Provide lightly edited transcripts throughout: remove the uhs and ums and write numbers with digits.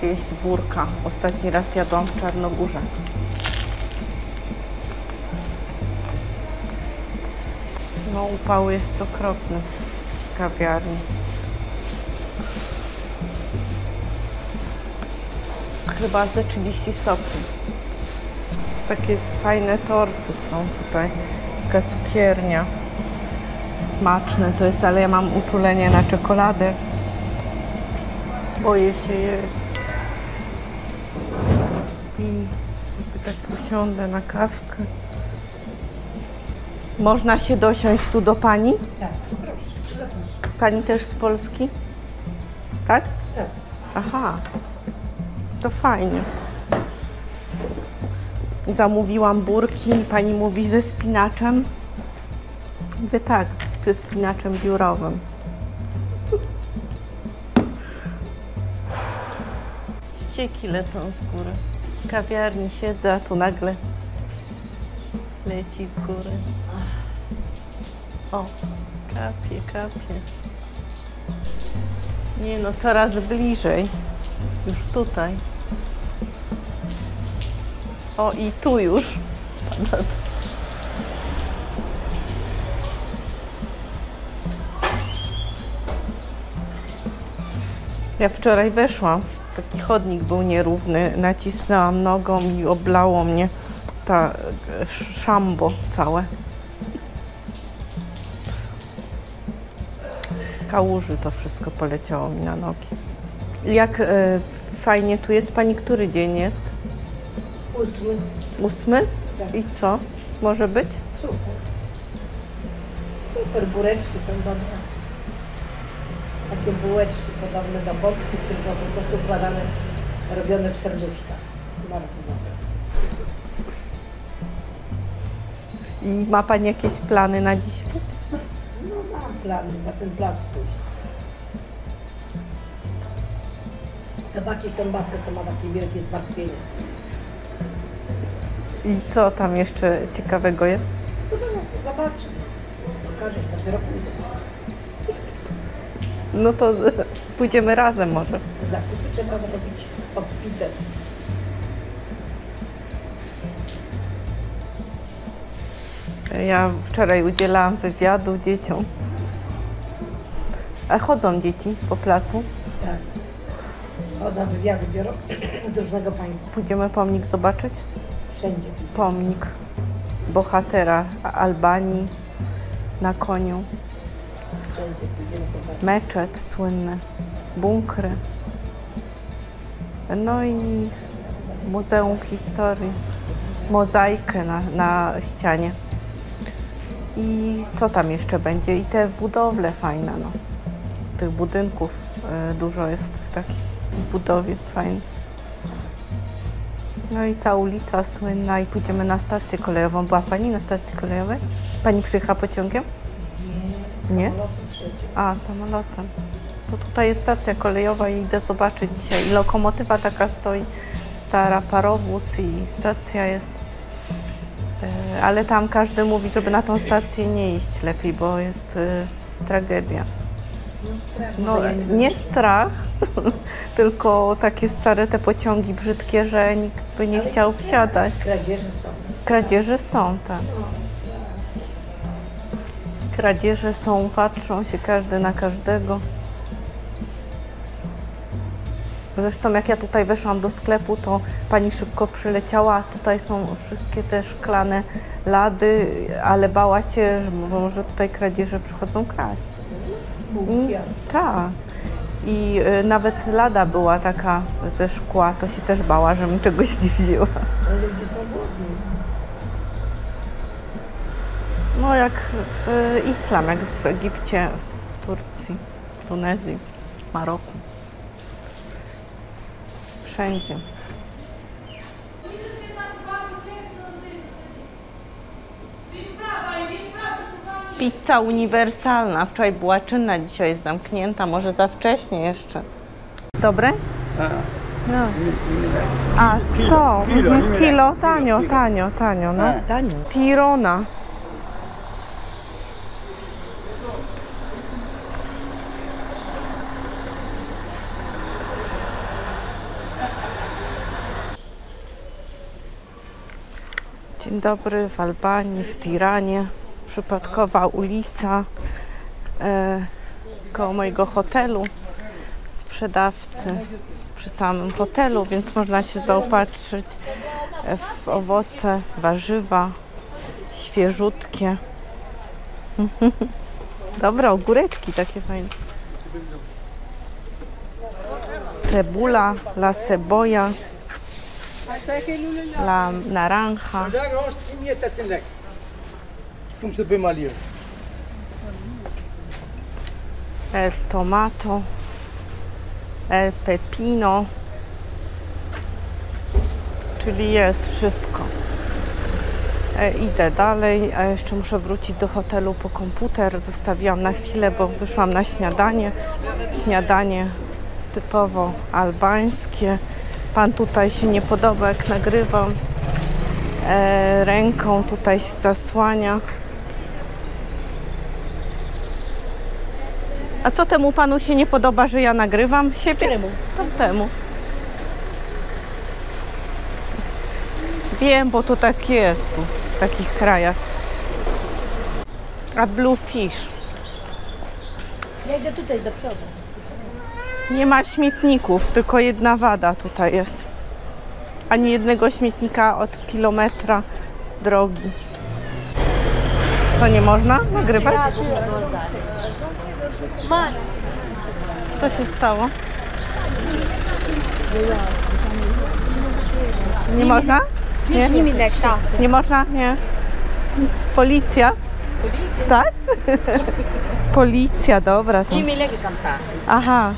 zjeść burka. Ostatni raz jadłam w Czarnogórze. No upał jest okropny w kawiarni. Chyba ze 30 stopni. Takie fajne torty są tutaj. Taka cukiernia. Smaczne to jest, ale ja mam uczulenie na czekoladę. Boję się jeść. I tak usiądę na kawkę. Można się dosiąść tu do pani? Tak, proszę. Pani też z Polski? Tak? Tak. Aha. To fajnie. Zamówiłam burki, pani mówi ze spinaczem. Mówię tak, ze spinaczem biurowym. Ścieki lecą z góry. W kawiarni siedzę, a tu nagle leci z góry. O, kapie, kapie. Nie no, coraz bliżej. Już tutaj. O, i tu już. Ja wczoraj weszłam. Taki chodnik był nierówny. Nacisnęłam nogą i oblało mnie ta szambo całe. Z kałuży to wszystko poleciało mi na nogi. Jak fajnie tu jest. Pani który dzień jest? 8. 8? Tak. I co? Może być? Super. Super, bureczki są dobre. Takie bułeczki podobne do boczki, tylko po prostu układane, robione w serduszkach. Bardzo dobre. I ma pani jakieś plany na dziś? No mam plany, na ten plac pójść. Zobaczyć tą babkę, co ma takie wielkie zmartwienie. I co tam jeszcze ciekawego jest? No zobaczę. Pokażę, dopiero pójdę. No to pójdziemy razem może. Zakupy trzeba zrobić obfite. Ja wczoraj udzielałam wywiadu dzieciom. A chodzą dzieci po placu? Tak. Chodzą, wywiady biorą z różnego państwa. Pójdziemy pomnik zobaczyć? Wszędzie. Pomnik bohatera Albanii na koniu. Wszędzie pójdziemy zobaczyć. Meczet słynny, bunkry. No i Muzeum Historii. Mozaikę na ścianie. I co tam jeszcze będzie? I te budowle fajne, no. Tych budynków dużo jest w takiej budowie fajnych. No i ta ulica słynna i pójdziemy na stację kolejową. Była pani na stacji kolejowej? Pani przyjechała pociągiem? Nie? A, samolotem. To tutaj jest stacja kolejowa i idę zobaczyć dzisiaj. I lokomotywa taka stoi, stara, parowóz i stacja jest. Ale tam każdy mówi, żeby na tą stację nie iść lepiej, bo jest tragedia. No nie strach, tylko takie stare te pociągi brzydkie, że nikt by nie chciał wsiadać. Kradzieże są. Kradzieże są, tak. Kradzieże są, patrzą się każdy na każdego. Zresztą jak ja tutaj weszłam do sklepu, to pani szybko przyleciała, a tutaj są wszystkie te szklane lady, ale bała się, że może tutaj kradzieże przychodzą kraść. Tak. I nawet lada była taka ze szkła, to się też bała, że mi czegoś nie wzięła. Ale ludzie są głodni. No jak w islam, jak w Egipcie, w Turcji, w Tunezji, w Maroku. Wszędzie. Pizza uniwersalna. Wczoraj była czynna, dzisiaj jest zamknięta. Może za wcześnie jeszcze. Dobre? No. A 100. Kilo, tanio, no. Tanio. Tirona. Dzień dobry, w Albanii, w Tiranie. Przypadkowa ulica koło mojego hotelu. Sprzedawcy przy samym hotelu, więc można się zaopatrzyć w owoce, warzywa, świeżutkie. Dobra, ogóreczki takie fajne. Cebula, la cebolla, la naranja, el tomato, el pepino, czyli jest wszystko. Idę dalej, a jeszcze muszę wrócić do hotelu po komputer. Zostawiłam na chwilę, bo wyszłam na śniadanie. Śniadanie typowo albańskie. Pan tutaj się nie podoba, jak nagrywam. Ręką tutaj się zasłania. A co temu panu się nie podoba, że ja nagrywam siebie? Któremu? Temu. Wiem, bo to tak jest tu, w takich krajach. A Bluefish. Ja idę tutaj do przodu. Nie ma śmietników, tylko jedna wada tutaj jest. Ani jednego śmietnika od kilometra drogi. Co, nie można nagrywać? Co się stało? Nie można? Nie? Nie można? Nie. Policja? Tak? Policja, dobra. To. Aha.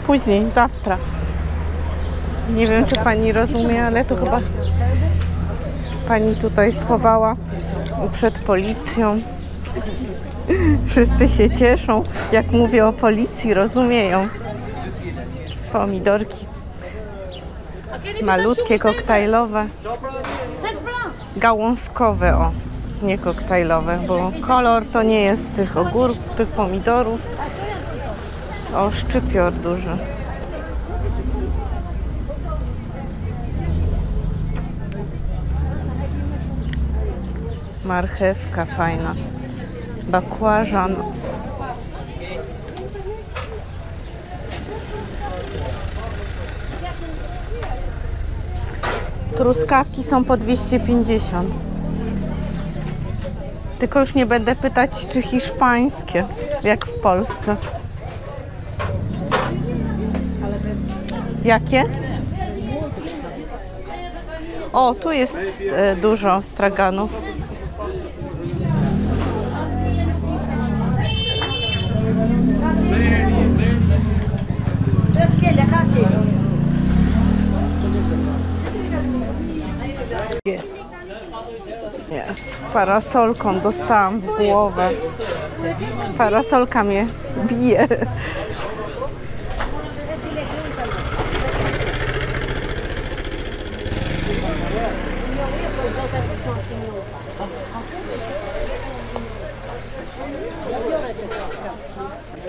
Później, zawtra. Nie wiem, czy pani rozumie, ale to chyba pani tutaj schowała przed policją. Wszyscy się cieszą, jak mówię o policji, rozumieją. Pomidorki malutkie, koktajlowe. Gałązkowe, o, nie koktajlowe, bo kolor to nie jest tych ogórków, tych pomidorów. O, szczypior duży. Marchewka fajna. Bakłażan. Truskawki są po 250. Tylko już nie będę pytać, czy hiszpańskie, jak w Polsce. Jakie? O, tu jest dużo straganów. Parasolką dostałam w głowę. Parasolka mnie bije.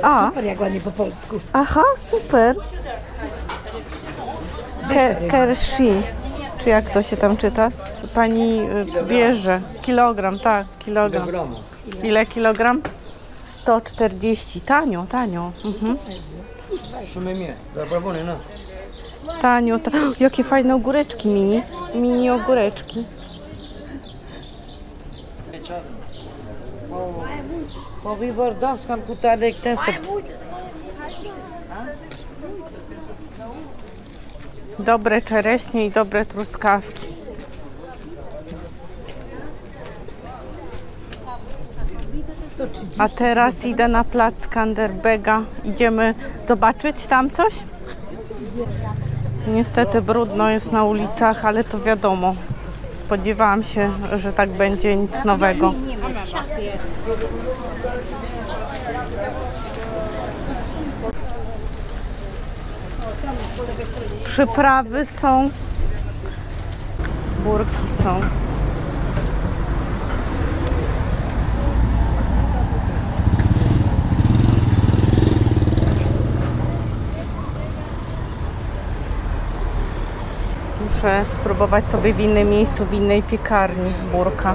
A, Super, jak ładnie po polsku. aha, super. Kershi, czy jak to się tam czyta? Pani bierze. Kilogram, tak, kilogram. Ile kilogram? 140. Tanio, tanio. Mhm. Tanio, jakie fajne ogóreczki mini. Mini ogóreczki. Mówię, doskan kutarek ten Dobre czereśnie i dobre truskawki. A teraz idę na plac Skanderbega. Idziemy zobaczyć tam coś? Niestety brudno jest na ulicach, ale to wiadomo. Spodziewałam się, że tak będzie, nic nowego. Przyprawy są, burki są. muszę spróbować sobie w innym miejscu, w innej piekarni burka.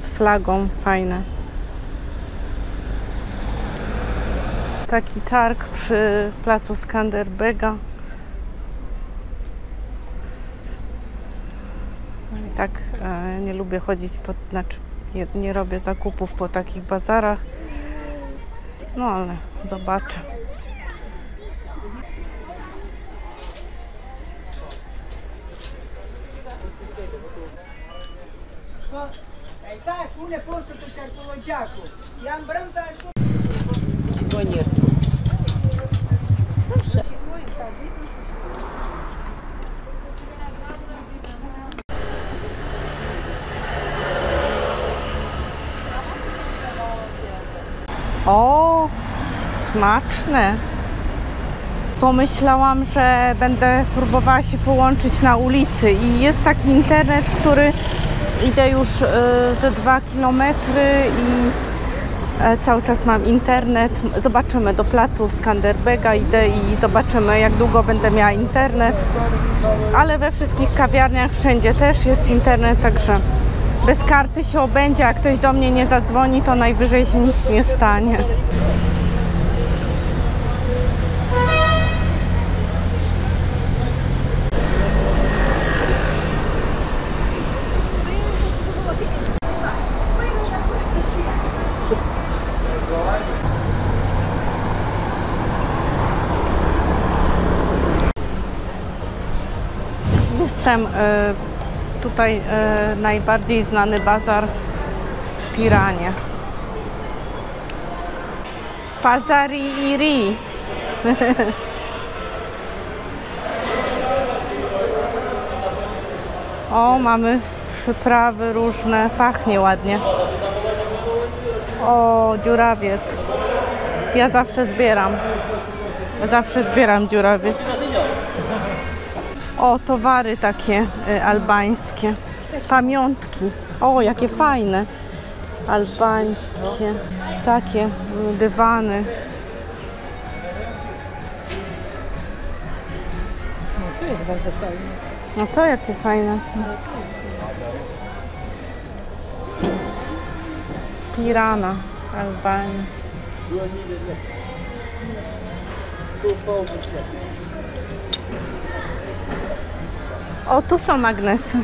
Z flagą, fajne. Taki targ przy placu Skanderbega. I tak nie lubię chodzić znaczy nie robię zakupów po takich bazarach. No ale zobaczę. O, smaczne. Pomyślałam, że będę próbowała się połączyć na ulicy i jest taki internet, który idę już ze 2 kilometry i cały czas mam internet. Zobaczymy, do placu Skanderbega idę i zobaczymy, jak długo będę miała internet. Ale we wszystkich kawiarniach wszędzie też jest internet, także bez karty się obędzie, jak ktoś do mnie nie zadzwoni, to najwyżej się nic nie stanie. Jestem tutaj najbardziej znany bazar w Tiranie. Pazari Iri. O, mamy przyprawy różne, pachnie ładnie. O, dziurawiec. Ja zawsze zbieram dziurawiec. O, towary takie albańskie. Pamiątki. O, jakie fajne. Albańskie. Takie dywany. No to jest bardzo fajne. No to jakie fajne są. Tirana, Albania. O, tu są magnesy.